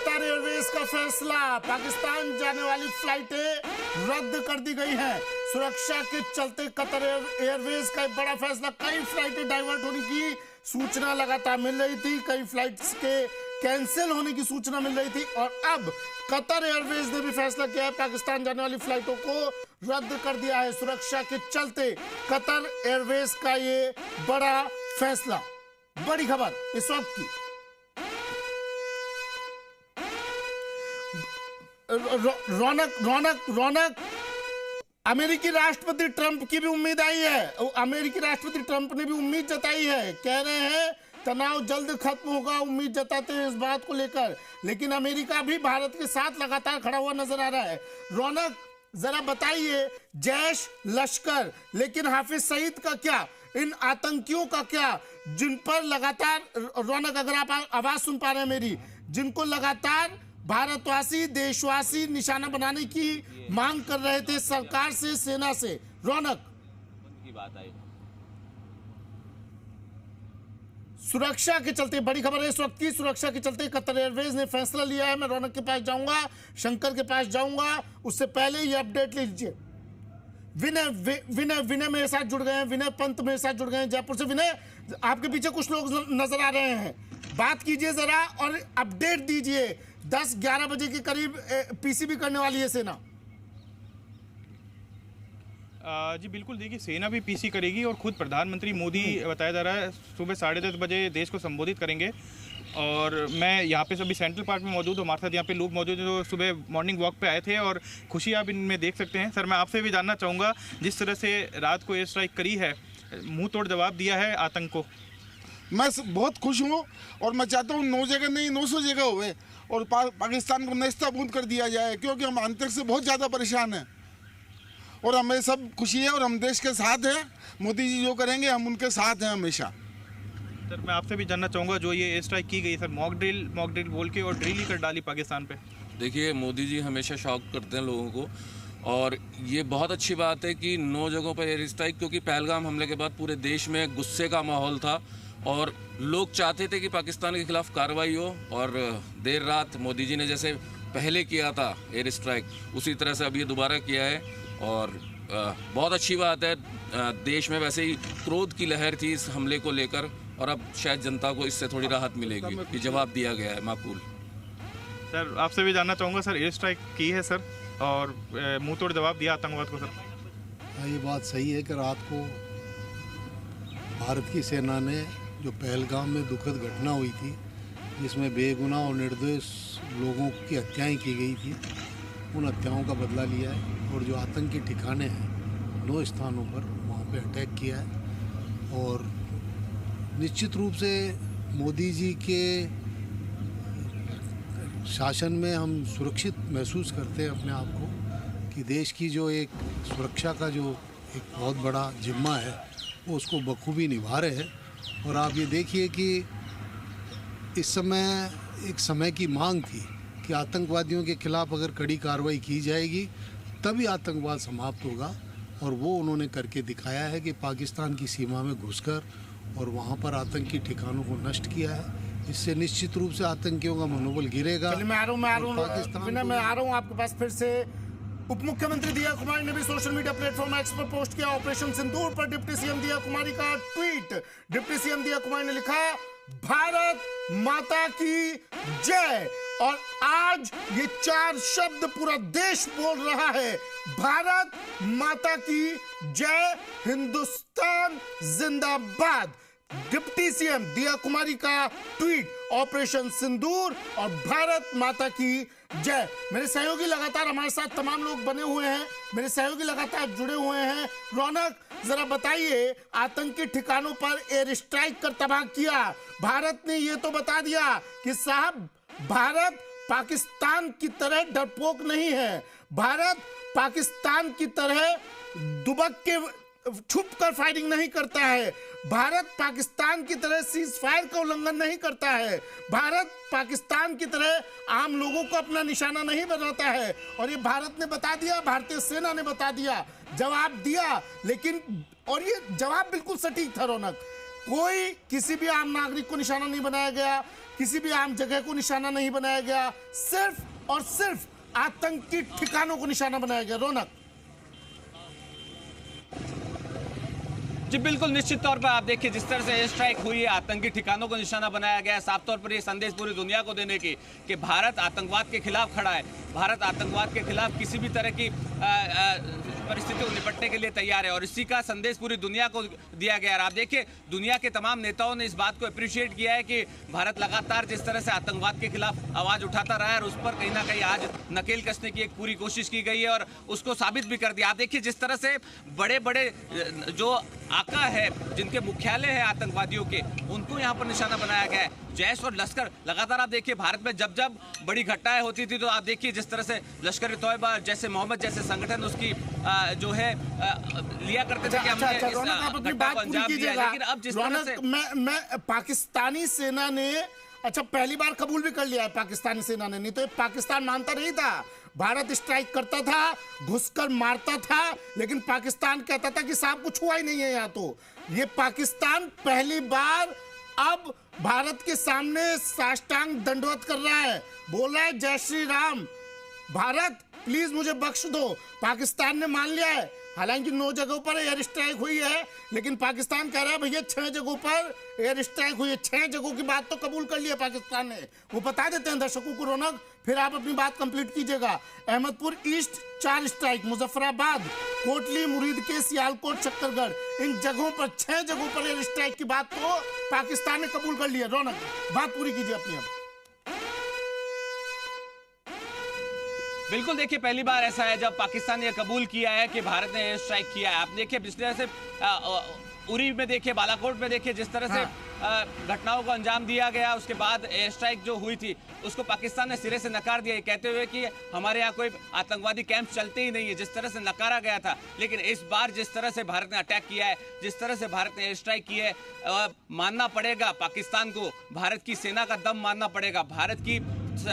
Qatar Airways का फैसला, पाकिस्तान जाने वाली फ्लाइटें रद्द कर दी गई हैं। सुरक्षा के चलते कतर एयरवेज का एक बड़ा फैसला। कई फ्लाइटें डाइवर्ट होने की सूचना लगातार मिल रही थी, कई फ्लाइट्स के कैंसिल होने की सूचना मिल रही थी और अब कतर एयरवेज ने भी फैसला किया है, पाकिस्तान जाने वाली फ्लाइटों को रद्द कर दिया है। सुरक्षा के चलते कतर एयरवेज का ये बड़ा फैसला। बड़ी खबर इस वक्त की। रौनक अमेरिकी राष्ट्रपति ट्रंप की भी उम्मीद आई है। अमेरिकी राष्ट्रपति ट्रंप ने भी उम्मीद जताई है, कह रहे हैं तनाव जल्द खत्म होगा, उम्मीद जताते हैं इस बात को लेकर। लेकिन अमेरिका भी भारत के साथ लगातार खड़ा हुआ नजर आ रहा है। रौनक जरा बताइए, जैश लश्कर, लेकिन हाफिज सईद का क्या, इन आतंकियों का क्या, जिन पर लगातार, रौनक अगर आप आवाज सुन पा रहे हैं मेरी, जिनको लगातार भारतवासी देशवासी निशाना बनाने की मांग कर रहे थे सरकार से, सेना से। रौनक की बात आई, सुरक्षा के चलते बड़ी खबर है इस वक्त की। सुरक्षा के चलते कतर एयरवेज ने फैसला लिया है। मैं रौनक के पास जाऊंगा, शंकर के पास जाऊंगा, उससे पहले ये अपडेट लीजिए। विनय मेरे साथ जुड़ गए हैं, विनय पंत मेरे साथ जुड़ गए हैं जयपुर से। विनय, आपके पीछे कुछ लोग नजर आ रहे हैं, बात कीजिए जरा और अपडेट दीजिए। 10-11 बजे के करीब पीसीबी करने वाली है सेना। जी बिल्कुल, देखिए सेना भी पीसी करेगी और खुद प्रधानमंत्री मोदी बताया जा रहा है सुबह 10:30 बजे देश को संबोधित करेंगे। और मैं यहाँ पे सभी सेंट्रल पार्क में मौजूद हूँ, हमारे साथ यहाँ पे लोग मौजूद हैं जो सुबह मॉर्निंग वॉक पे आए थे और खुशी आप इनमें देख सकते हैं। सर, मैं आपसे भी जानना चाहूँगा, जिस तरह से रात को एयर स्ट्राइक करी है, मुंह तोड़ जवाब दिया है आतंक को। मैं बहुत खुश हूँ और मैं चाहता हूँ 9 जगह नहीं 900 जगह हुए और पाकिस्तान को नेस्ताबूद कर दिया जाए, क्योंकि हम आतंक से बहुत ज़्यादा परेशान हैं और हमें सब खुशी है और हम देश के साथ हैं। मोदी जी जो करेंगे हम उनके साथ हैं हमेशा। सर, मैं आपसे भी जानना चाहूँगा, जो ये एयर स्ट्राइक की गई सर, मॉक ड्रिल बोल के और ड्रिल ही कर डाली पाकिस्तान पे। देखिए, मोदी जी हमेशा शॉक करते हैं लोगों को और ये बहुत अच्छी बात है कि 9 जगहों पर एयर स्ट्राइक, क्योंकि पहलगाम हमले के बाद पूरे देश में गुस्से का माहौल था और लोग चाहते थे कि पाकिस्तान के खिलाफ कार्रवाई हो। और देर रात मोदी जी ने जैसे पहले किया था एयर स्ट्राइक, उसी तरह से अब ये दोबारा किया है और बहुत अच्छी बात है। देश में वैसे ही क्रोध की लहर थी इस हमले को लेकर और अब शायद जनता को इससे थोड़ी राहत मिलेगी कि जवाब दिया गया है माकूल। सर, आपसे भी जानना चाहूँगा सर, एयर स्ट्राइक की है सर और मुंह तोड़ जवाब दिया आतंकवाद को। सर, ये बात सही है कि रात को भारत की सेना ने जो पहलगाम में दुखद घटना हुई थी, जिसमें बेगुनाह और निर्दोष लोगों की हत्याएं की गई थी, उन हत्याओं का बदला लिया है और जो आतंकी ठिकाने हैं 9 स्थानों पर, वहाँ पे अटैक किया है। और निश्चित रूप से मोदी जी के शासन में हम सुरक्षित महसूस करते हैं अपने आप को कि देश की जो एक सुरक्षा का जो एक बहुत बड़ा जिम्मा है वो उसको बखूबी निभा रहे हैं। और आप ये देखिए कि इस समय एक समय की मांग थी कि आतंकवादियों के खिलाफ अगर कड़ी कार्रवाई की जाएगी तभी आतंकवाद समाप्त होगा, और वो उन्होंने करके दिखाया है कि पाकिस्तान की सीमा में घुसकर और वहाँ पर आतंकी ठिकानों को नष्ट किया है। इससे निश्चित रूप से आतंकियों का मनोबल गिरेगा। मैं आ रहा हूँ आपके पास फिर से। उप मुख्यमंत्री दिया कुमारी ने भी सोशल मीडिया प्लेटफॉर्म एक्स पर पोस्ट किया ऑपरेशन सिंदूर पर डिप्टी सीएम दिया कुमारी का ट्वीट। डिप्टी सीएम दिया कुमारी ने लिखा, भारत माता की जय। और आज ये 4 शब्द पूरा देश बोल रहा है, भारत माता की जय, हिंदुस्तान जिंदाबाद। डिप्टी सीएम दिया कुमारी का ट्वीट, ऑपरेशन सिंदूर और भारत माता की जय। मेरे सहयोगी लगातार हमारे साथ तमाम लोग बने हुए हैं, मेरे सहयोगी लगातार जुड़े हुए हैं। रौनक, जरा बताइए, आतंकी ठिकानों पर एयर स्ट्राइक कर तबाह किया, भारत ने ये तो बता दिया कि साहब भारत पाकिस्तान की तरह डरपोक नहीं है, भारत पाकिस्तान की तरह दुबक के छुप कर फायरिंग नहीं करता है, भारत पाकिस्तान की तरह सीज फायर का उल्लंघन नहीं करता है, भारत पाकिस्तान की तरह आम लोगों को अपना निशाना नहीं बनाता है। और ये भारत ने बता दिया, भारतीय सेना ने बता दिया, जवाब दिया। लेकिन और ये जवाब बिल्कुल सटीक था रौनक, कोई किसी भी आम नागरिक को निशाना नहीं बनाया गया, किसी भी आम जगह को निशाना नहीं बनाया गया, सिर्फ और सिर्फ आतंकी ठिकानों को निशाना बनाया गया। रौनक जी बिल्कुल, निश्चित तौर पर आप देखिए जिस तरह से एयर स्ट्राइक हुई है, आतंकी ठिकानों को निशाना बनाया गया है, साफ तौर पर ये संदेश पूरी दुनिया को देने की कि भारत आतंकवाद के खिलाफ खड़ा है, भारत आतंकवाद के खिलाफ किसी भी तरह की परिस्थितियों को निपटने के लिए तैयार है, और इसी का संदेश पूरी दुनिया को दिया गया है। आप देखिए दुनिया के तमाम नेताओं ने इस बात को अप्रिशिएट किया है कि भारत लगातार जिस तरह से आतंकवाद के खिलाफ आवाज उठाता रहा है, और उस पर कहीं ना कहीं आज नकेल कसने की एक पूरी कोशिश की गई है और उसको साबित भी कर दिया। आप देखिए जिस तरह से बड़े बड़े जो आका है, जिनके मुख्यालय है आतंकवादियों के, उनको यहाँ पर निशाना बनाया गया है। जैश और लश्कर लगातार आप देखिए भारत में जब जब बड़ी घटनाएं होती थी तो आप देखिए जिस तरह से लश्कर तौयबा जैसे मोहम्मद जैसे संगठन उसकी जो है लिया करते थे कि हमने इस घटना को अंजाम दिया, लेकिन अब जिस तरह से मैं पाकिस्तानी सेना ने अच्छा पहली बार कबूल भी कर लिया है पाकिस्तानी सेना ने, नहीं तो पाकिस्तान मानता नहीं था। भारत स्ट्राइक करता था, घुसकर मारता था, लेकिन पाकिस्तान कहता था कि साहब कुछ हुआ ही नहीं है यहाँ। तो ये पाकिस्तान पहली बार अब भारत के सामने साष्टांग दंडवत कर रहा है, बोल रहा है जय श्री राम, भारत प्लीज मुझे बख्श दो। पाकिस्तान ने मान लिया है, हालांकि 9 जगहों पर एयर स्ट्राइक हुई है, लेकिन पाकिस्तान कह रहा है भैया 6 जगहों पर एयर स्ट्राइक हुई है। 6 जगहों की बात तो कबूल कर लिया पाकिस्तान ने, वो बता देते हैं दर्शकों को। रौनक फिर आप अपनी बात कंप्लीट कीजिएगा। अहमदपुर ईस्ट 4 स्ट्राइक, मुजफ्फराबाद, कोटली, मुरीदके, सियालकोट, चक्करगढ़, इन जगहों पर 6 जगहों पर एयर स्ट्राइक की बात तो पाकिस्तान ने कबूल कर लिया। रौनक बात पूरी कीजिए अपनी। बिल्कुल देखिए पहली बार ऐसा है जब पाकिस्तान ने कबूल किया है कि भारत ने एयर स्ट्राइक किया है। आप देखिए पिछले से उरी में देखिए, बालाकोट में देखिए जिस तरह से घटनाओं को अंजाम दिया गया, उसके बाद एयर स्ट्राइक जो हुई थी उसको पाकिस्तान ने सिरे से नकार दिया, कहते हुए कि हमारे यहाँ कोई आतंकवादी कैंप चलते ही नहीं है, जिस तरह से नकारा गया था। लेकिन इस बार जिस तरह से भारत ने अटैक किया है, जिस तरह से भारत ने एयर स्ट्राइक की है, मानना पड़ेगा पाकिस्तान को, भारत की सेना का दम मानना पड़ेगा, भारत की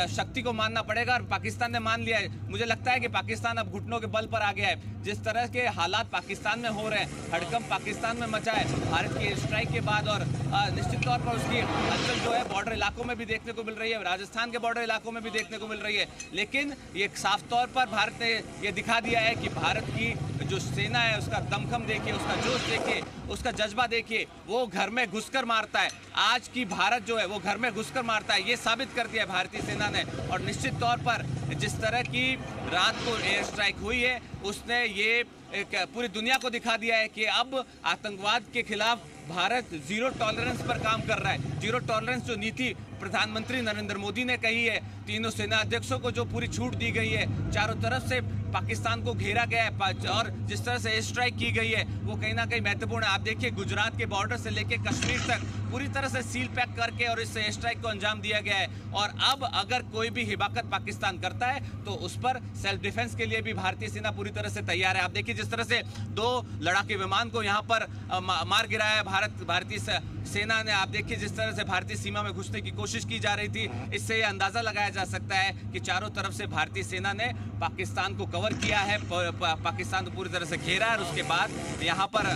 शक्ति को मानना पड़ेगा, और पाकिस्तान ने मान लिया है। मुझे लगता है कि पाकिस्तान अब घुटनों के बल पर आ गया है। जिस तरह के हालात पाकिस्तान में हो रहे हैं, हड़कंप पाकिस्तान में मचा है भारत की एयर स्ट्राइक के बाद, और निश्चित तौर पर उसकी हलचल जो है बॉर्डर इलाकों में भी देखने को मिल रही है, राजस्थान के बॉर्डर इलाकों में भी देखने को मिल रही है। लेकिन ये साफ तौर पर भारत ने ये दिखा दिया है कि भारत की जो सेना है उसका दमखम देखिए, उसका जोश देखिए, उसका जज्बा देखिए, वो घर में घुसकर मारता है। आज की भारत जो है वो घर में घुसकर मारता है, ये साबित कर दिया है भारतीय सेना ने। और निश्चित तौर पर जिस तरह की रात को एयर स्ट्राइक हुई है, उसने ये पूरी दुनिया को दिखा दिया है कि अब आतंकवाद के खिलाफ भारत जीरो टॉलरेंस पर काम कर रहा है। जीरो टॉलरेंस जो नीति प्रधानमंत्री नरेंद्र मोदी ने कही है, तीनों सेना अध्यक्षों को जो पूरी छूट दी गई है, चारों तरफ से पाकिस्तान को घेरा गया है, और जिस तरह से एयर स्ट्राइक की गई है वो कहीं ना कहीं महत्वपूर्ण है। आप देखिए गुजरात के बॉर्डर से लेकर कश्मीर तक पूरी तरह से सील पैक करके और इस एयर स्ट्राइक को अंजाम दिया गया है। और अब अगर कोई भी हिमाकत पाकिस्तान करता है तो उस पर सेल्फ डिफेंस के लिए भी भारतीय सेना पूरी तरह से तैयार है। आप देखिए जिस तरह से 2 लड़ाके विमान को यहाँ पर मार गिराया है भारतीय सेना ने। आप देखिए जिस तरह से भारतीय सीमा में घुसने की कोशिश की जा रही थी, इससे यह अंदाजा लगाया जा सकता है कि चारों तरफ से भारतीय सेना ने पाकिस्तान को कवर किया है, पाकिस्तान को पूरी तरह से घेरा है, और उसके बाद यहाँ पर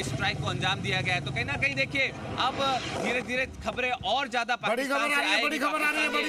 स्ट्राइक को अंजाम दिया गया है। तो कहीं ना कहीं देखिए अब धीरे धीरे खबरें और ज्यादा बड़ी खबर आ रही है, बड़ी खबर आ रही है।